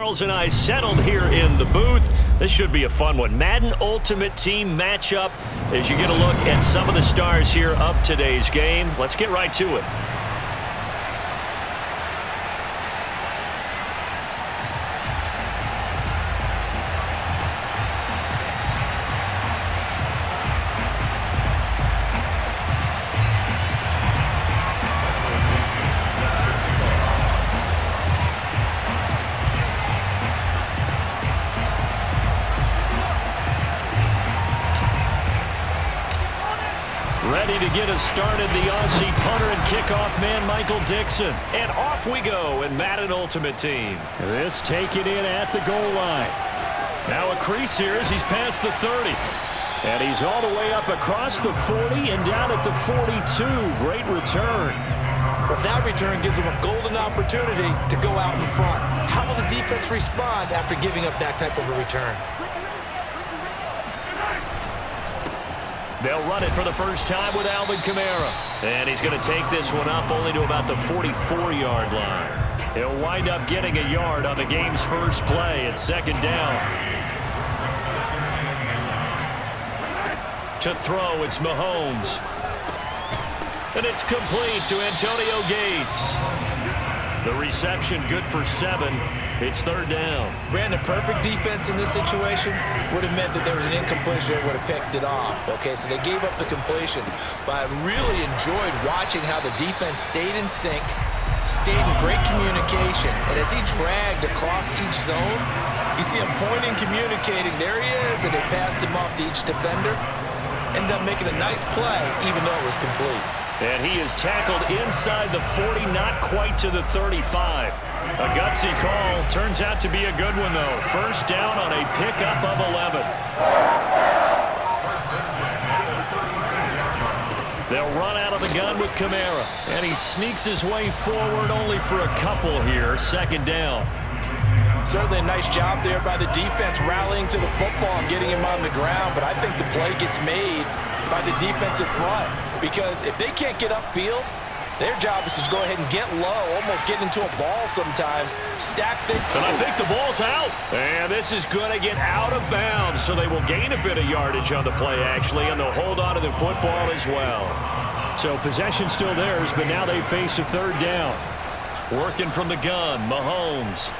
Charles and I settled here in the booth. This should be a fun one. Madden Ultimate Team matchup as you get a look at some of the stars here of today's game. Let's get right to it. Ready to get us started, the Aussie punter and kickoff man, Michael Dixon. And off we go in Madden Ultimate Team. This taken in at the goal line. Now a crease here as he's past the 30. And he's all the way up across the 40 and down at the 42. Great return. But that return gives him a golden opportunity to go out in front. How will the defense respond after giving up that type of a return? They'll run it for the first time with Alvin Kamara. And he's going to take this one up only to about the 44-yard line. He'll wind up getting a yard on the game's first play at second down. To throw, it's Mahomes. And it's complete to Antonio Gates. The reception good for 7. It's third down. Brandon, perfect defense in this situation would have meant that there was an incompletion that would have picked it off. Okay, so they gave up the completion. But I really enjoyed watching how the defense stayed in sync, stayed in great communication. And as he dragged across each zone, you see him pointing, communicating. There he is, and they passed him off to each defender. Ended up making a nice play, even though it was complete. And he is tackled inside the 40, not quite to the 35. A gutsy call. Turns out to be a good one, though. First down on a pickup of 11. They'll run out of the gun with Kamara. And he sneaks his way forward only for a couple here. Second down. Certainly a nice job there by the defense rallying to the football and getting him on the ground. But I think the play gets made by the defensive front. Because if they can't get upfield, their job is to go ahead and get low, almost get into a ball sometimes, stack things. And I think the ball's out. And this is going to get out of bounds, so they will gain a bit of yardage on the play, actually, and they'll hold on to the football as well. So possession still theirs, but now they face a third down. Working from the gun, Mahomes.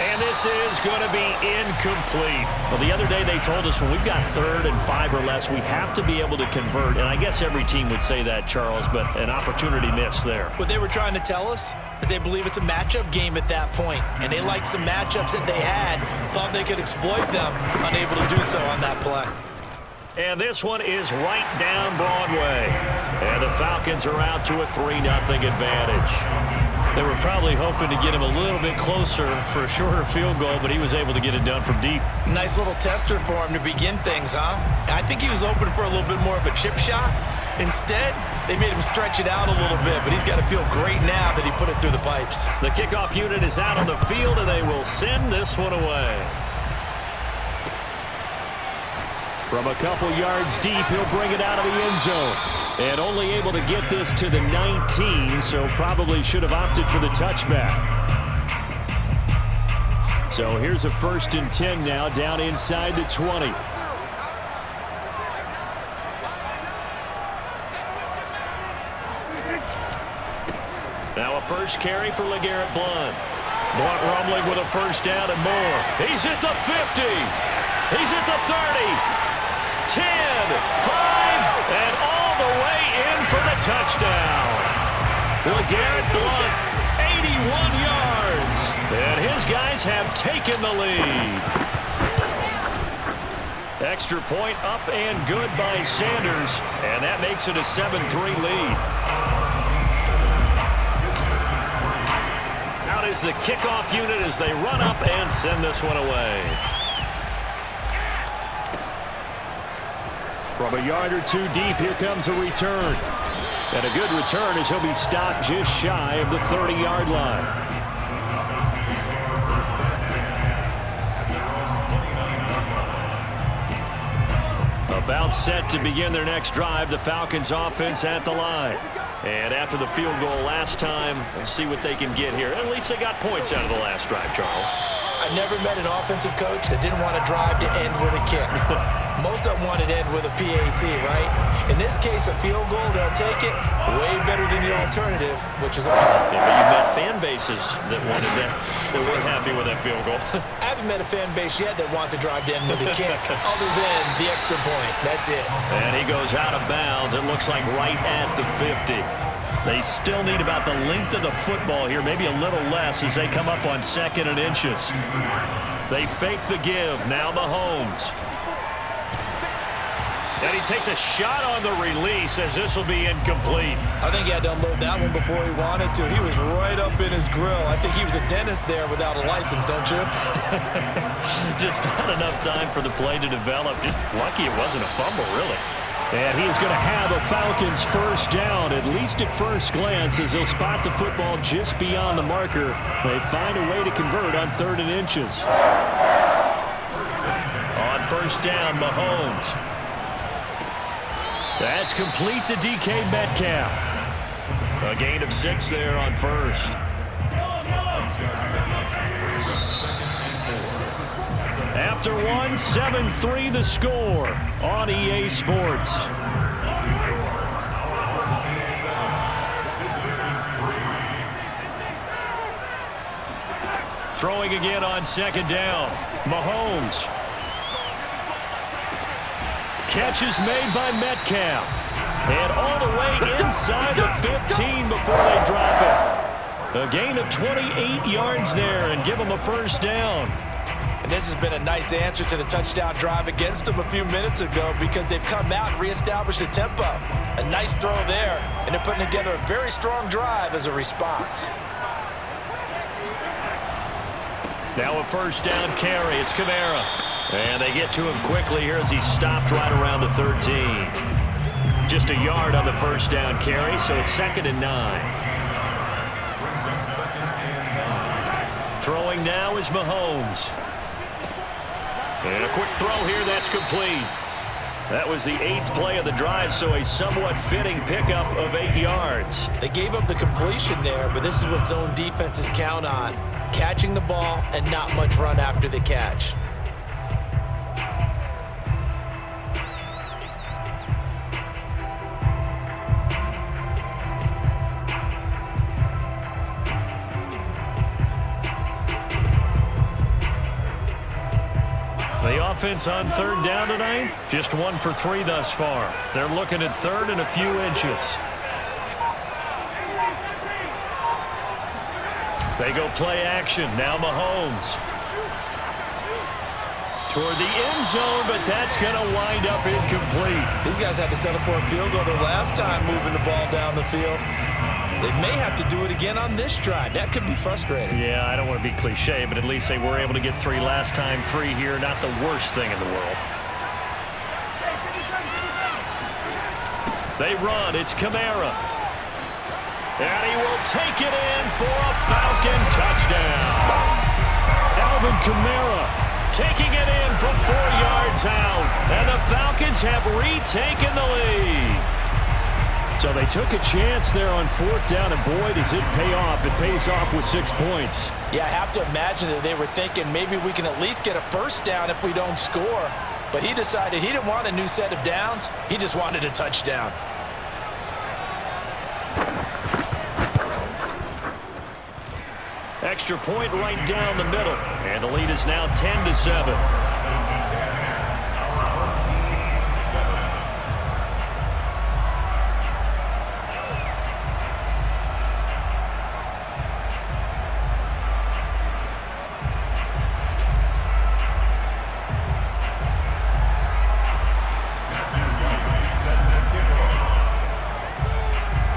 And this is going to be incomplete. Well, the other day they told us when we've got 3rd and 5 or less, we have to be able to convert. And I guess every team would say that, Charles, but an opportunity missed there. What they were trying to tell us is they believe it's a matchup game at that point. And they liked some matchups that they had, thought they could exploit them, unable to do so on that play. And this one is right down Broadway. And the Falcons are out to a 3-0 advantage. They were probably hoping to get him a little bit closer for a shorter field goal, but he was able to get it done from deep. Nice little tester for him to begin things, huh? I think he was hoping for a little bit more of a chip shot. Instead, they made him stretch it out a little bit, but he's got to feel great now that he put it through the pipes. The kickoff unit is out on the field, and they will send this one away. From a couple yards deep, he'll bring it out of the end zone. And only able to get this to the 19, so probably should have opted for the touchback. So here's a 1st and 10 now, down inside the 20. Now a first carry for LeGarrette Blount. Blount rumbling with a first down and more. He's at the 50. He's at the 30. 10, 5, and all the way in for the touchdown. LeGarrette Blount, 81 yards. And his guys have taken the lead. Extra point up and good by Sanders. And that makes it a 7-3 lead. Out is the kickoff unit as they run up and send this one away. From a yard or 2 deep, here comes a return. And a good return as he'll be stopped just shy of the 30-yard line. About set to begin their next drive, the Falcons offense at the line. And after the field goal last time, we'll see what they can get here. At least they got points out of the last drive, Charles. I never met an offensive coach that didn't want to drive to end with a kick. Most of them wanted to end with a PAT, right? In this case, a field goal, they'll take it. Way better than the alternative, which is a punt. Yeah, but you met fan bases that wanted that, that weren't happy with that field goal. I haven't met a fan base yet that wants to drive to end with a kick, other than the extra point. That's it. And he goes out of bounds. It looks like right at the 50. They still need about the length of the football here, maybe a little less as they come up on 2nd and inches. They fake the give. Now Mahomes. And he takes a shot on the release as this will be incomplete. I think he had to unload that one before he wanted to. He was right up in his grill. I think he was a dentist there without a license, don't you? Just not enough time for the play to develop. Just lucky it wasn't a fumble, really. And he is going to have a Falcons first down, at least at first glance, as he'll spot the football just beyond the marker. They find a way to convert on 3rd and inches. On first down, Mahomes. That's complete to DK Metcalf. A gain of 6 there on first. After 1, 7-3 the score on EA Sports. Throwing again on 2nd down. Mahomes. Catch is made by Metcalf. And all the way inside the 15 before they drop it. A gain of 28 yards there and give them a first down. And this has been a nice answer to the touchdown drive against them a few minutes ago because they've come out and reestablished the tempo. A nice throw there, and they're putting together a very strong drive as a response. Now a first down carry. It's Kamara. And they get to him quickly here as he stopped right around the 13. Just a yard on the first down carry, so it's 2nd and 9. Throwing now is Mahomes. And a quick throw here, that's complete. That was the 8th play of the drive, so a somewhat fitting pickup of 8 yards. They gave up the completion there, but this is what zone defenses count on. Catching the ball and not much run after the catch. The offense on 3rd down tonight, just 1 for 3 thus far. They're looking at 3rd and a few inches. They go play action. Now Mahomes. Toward the end zone, but that's going to wind up incomplete. These guys had to settle for a field goal their last time moving the ball down the field. They may have to do it again on this drive. That could be frustrating. Yeah, I don't want to be cliche, but at least they were able to get 3 last time. 3 here, not the worst thing in the world. They run. It's Kamara. And he will take it in for a Falcon touchdown. Alvin Kamara taking it in from 4 yards out. And the Falcons have retaken the lead. So they took a chance there on 4th down, and boy, does it pay off. It pays off with 6 points. Yeah, I have to imagine that they were thinking maybe we can at least get a first down if we don't score. But he decided he didn't want a new set of downs. He just wanted a touchdown. Extra point right down the middle. And the lead is now 10-7.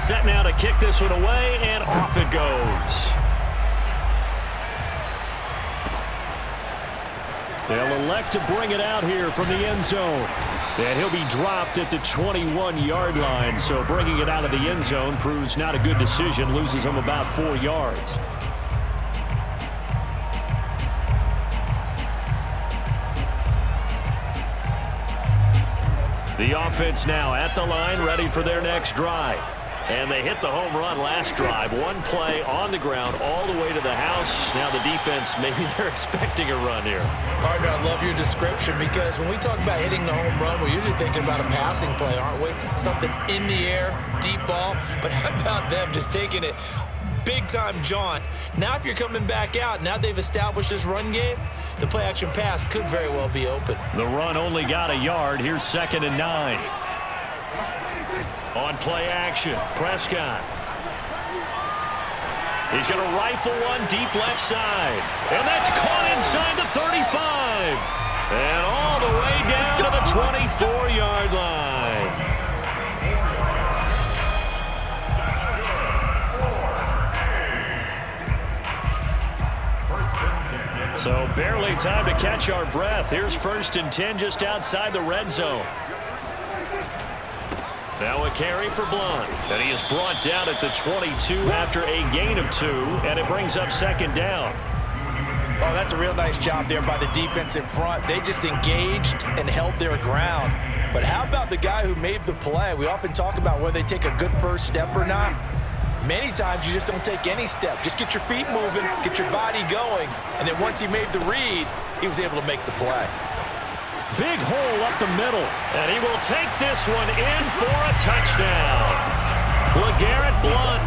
Set now to kick this one away, and off it goes. They'll elect to bring it out here from the end zone. And he'll be dropped at the 21-yard line, so bringing it out of the end zone proves not a good decision, loses him about 4 yards. The offense now at the line, ready for their next drive. And they hit the home run last drive. One play on the ground all the way to the house. Now the defense, maybe they're expecting a run here. Partner, I love your description because when we talk about hitting the home run, we're usually thinking about a passing play, aren't we? Something in the air, deep ball. But how about them just taking it big-time jaunt? Now if you're coming back out, now they've established this run game, the play-action pass could very well be open. The run only got a yard. Here's 2nd and 9. On play action, Prescott. He's going to rifle one deep left side. And that's caught inside the 35. And all the way down to the 24-yard line. So barely time to catch our breath. Here's 1st and 10 just outside the red zone. Now a carry for Blount. And he is brought down at the 22 after a gain of 2. And it brings up 2nd down. Oh, that's a real nice job there by the defense in front. They just engaged and held their ground. But how about the guy who made the play? We often talk about whether they take a good first step or not. Many times you just don't take any step. Just get your feet moving, get your body going. And then once he made the read, he was able to make the play. Big hole up the middle, and he will take this one in for a touchdown. LeGarrette Blount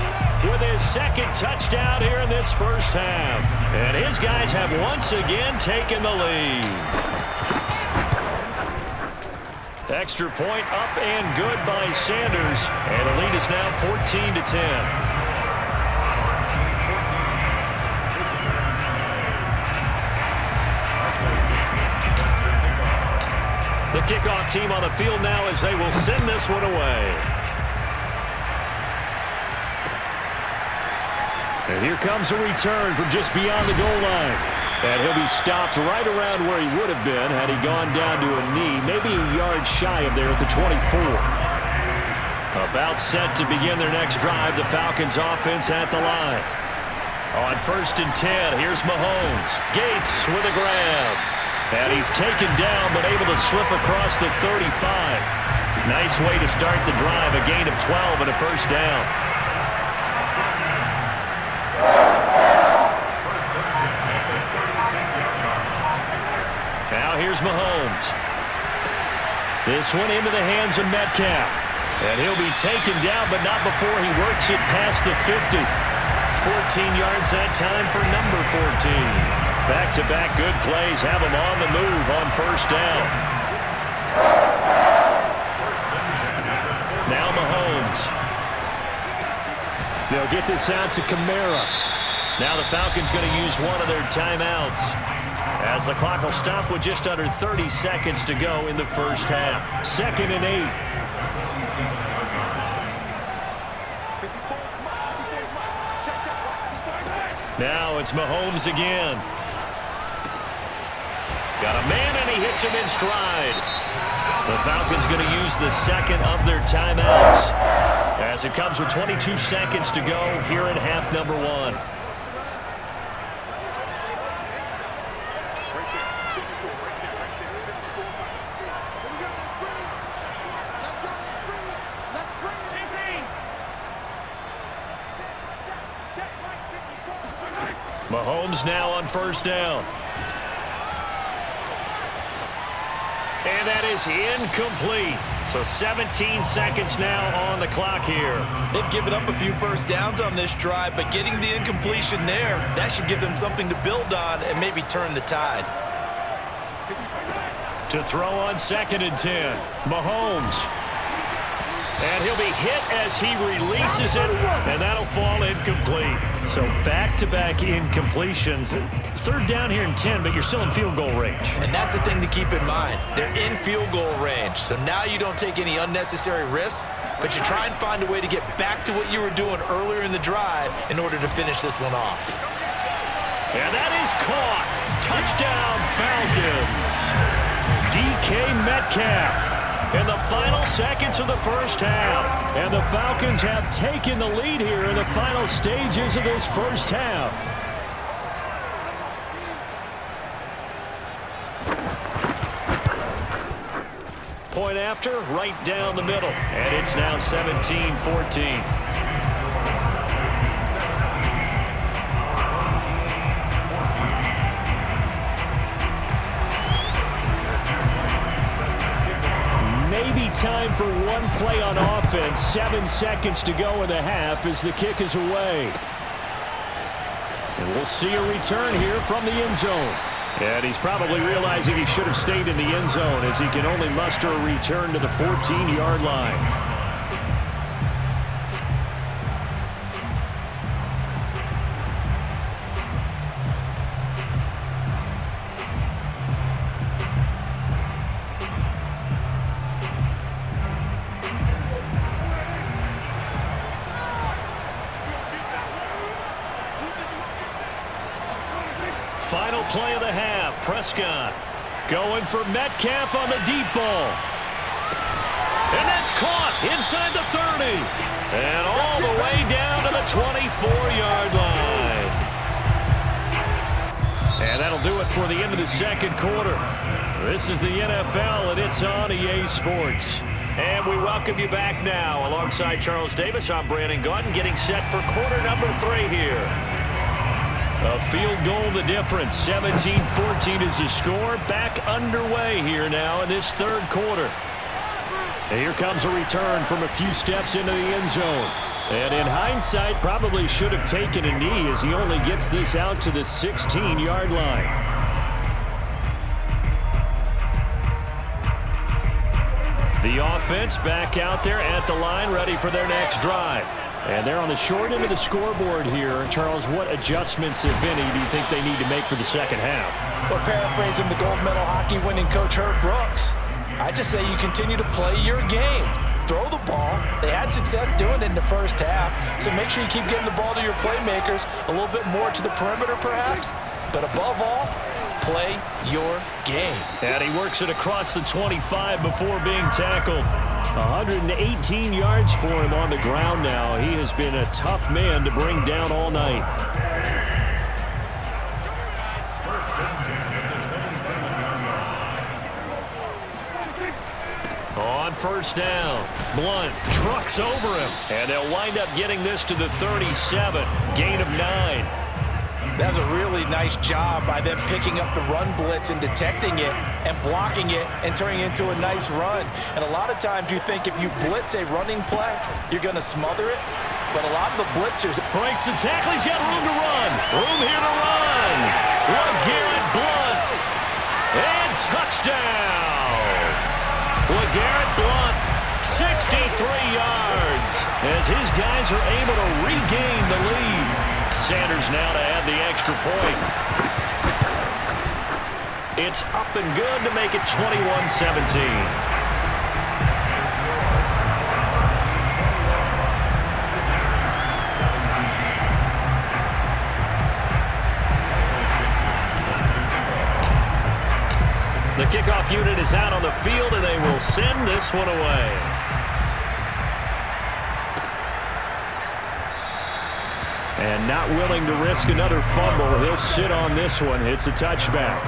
with his 2nd touchdown here in this first half. And his guys have once again taken the lead. Extra point up and good by Sanders, and the lead is now 14-10. The kickoff team on the field now as they will send this one away. And here comes a return from just beyond the goal line. And he'll be stopped right around where he would have been had he gone down to a knee, maybe a yard shy of there at the 24. About set to begin their next drive, the Falcons offense at the line. On 1st and 10, here's Mahomes. Gates with a grab. And he's taken down, but able to slip across the 35. Nice way to start the drive, a gain of 12 and a 1st down. Now here's Mahomes. This one into the hands of Metcalf. And he'll be taken down, but not before he works it past the 50. 14 yards that time for number 14. Back-to-back good plays have him on the move on 1st down. Now Mahomes. They'll get this out to Kamara. Now the Falcons going to use one of their timeouts as the clock will stop with just under 30 seconds to go in the first half. 2nd and 8. Now it's Mahomes again. Got a man, and he hits him in stride. The Falcons going to use the 2nd of their timeouts as it comes with 22 seconds to go here in half number 1. Mahomes now on 1st down. And that is incomplete. So 17 seconds now on the clock here. They've given up a few first downs on this drive, but getting the incompletion there, that should give them something to build on and maybe turn the tide. To throw on 2nd and 10, Mahomes. And he'll be hit as he releases it, and that'll fall incomplete. So back-to-back incompletions. 3rd down here and 10, but you're still in field goal range. And that's the thing to keep in mind. They're in field goal range. So now you don't take any unnecessary risks, but you try and find a way to get back to what you were doing earlier in the drive in order to finish this one off. And that is caught. Touchdown, Falcons. DK Metcalf. In the final seconds of the first half. And the Falcons have taken the lead here in the final stages of this first half. Point after, right down the middle. And it's now 17-14. time for one play on offense. 7 seconds to go in the half as the kick is away. And we'll see a return here from the end zone. And he's probably realizing he should have stayed in the end zone as he can only muster a return to the 14-yard line. Final play of the half. Prescott going for Metcalf on the deep ball. And that's caught inside the 30. And all the way down to the 24-yard line. And that'll do it for the end of the second quarter. This is the NFL, and it's on EA Sports. And we welcome you back now. Alongside Charles Davis, I'm Brandon Gaudin, getting set for quarter number 3 here. A field goal the difference. 17-14 is the score. Back underway here now in this third quarter. And here comes a return from a few steps into the end zone. And in hindsight, probably should have taken a knee as he only gets this out to the 16-yard line. The offense back out there at the line, ready for their next drive. And they're on the short end of the scoreboard here. Charles, what adjustments, if any, do you think they need to make for the second half? Well, paraphrasing the gold medal hockey winning coach Herb Brooks, I just say you continue to play your game. Throw the ball. They had success doing it in the first half, so make sure you keep getting the ball to your playmakers, a little bit more to the perimeter perhaps, but above all, play your game. And he works it across the 25 before being tackled. 118 yards for him on the ground now. He has been a tough man to bring down all night. On first down, Blunt trucks over him, and they'll wind up getting this to the 37, gain of 9. That was a really nice job by them picking up the run blitz and detecting it and blocking it and turning it into a nice run. And a lot of times you think if you blitz a running play, you're going to smother it. But a lot of the blitzers... Breaks the tackle. He's got room to run. Room here to run. LeGarrette Blunt. And touchdown. LeGarrette Blunt, 63 yards, as his guys are able to regain the lead. Sanders now to add the extra point. It's up and good to make it 21-17. The kickoff unit is out on the field, and they will send this one away. And not willing to risk another fumble. He'll sit on this one. It's a touchback.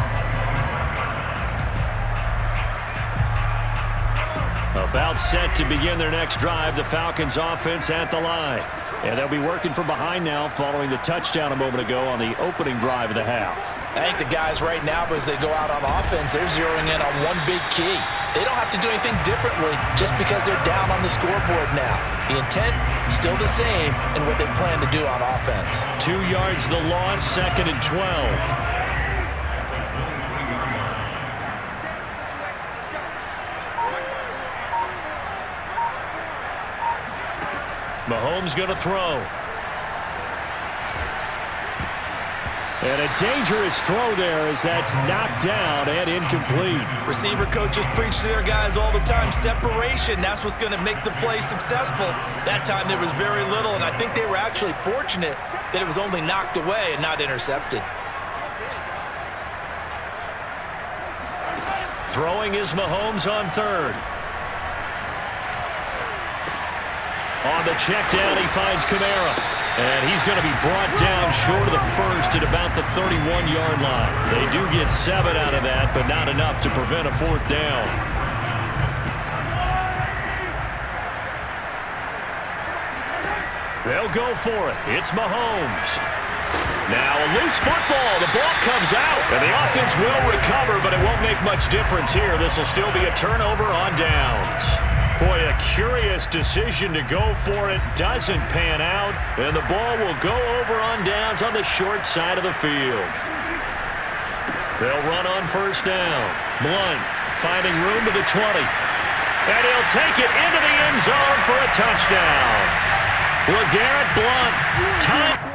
About set to begin their next drive. The Falcons offense at the line. And they'll be working from behind now following the touchdown a moment ago on the opening drive of the half. I think the guys right now, as they go out on offense, they're zeroing in on one big key. They don't have to do anything differently just because they're down on the scoreboard now. The intent still the same in what they plan to do on offense. 2 yards the loss, 2nd and 12. Mahomes going to throw. And a dangerous throw there as that's knocked down and incomplete. Receiver coaches preach to their guys all the time, separation. That's what's going to make the play successful. That time there was very little, and I think they were actually fortunate that it was only knocked away and not intercepted. Throwing is Mahomes on 3rd. On the check down, he finds Kamara. And he's going to be brought down short of the first at about the 31-yard line. They do get 7 out of that, but not enough to prevent a 4th down. They'll go for it. It's Mahomes. Now a loose football. The ball comes out, and the offense will recover, but it won't make much difference here. This will still be a turnover on downs. Boy, a curious decision to go for it. Doesn't pan out. And the ball will go over on downs on the short side of the field. They'll run on first down. Blunt finding room to the 20. And he'll take it into the end zone for a touchdown. LeGarrette Blunt. Time.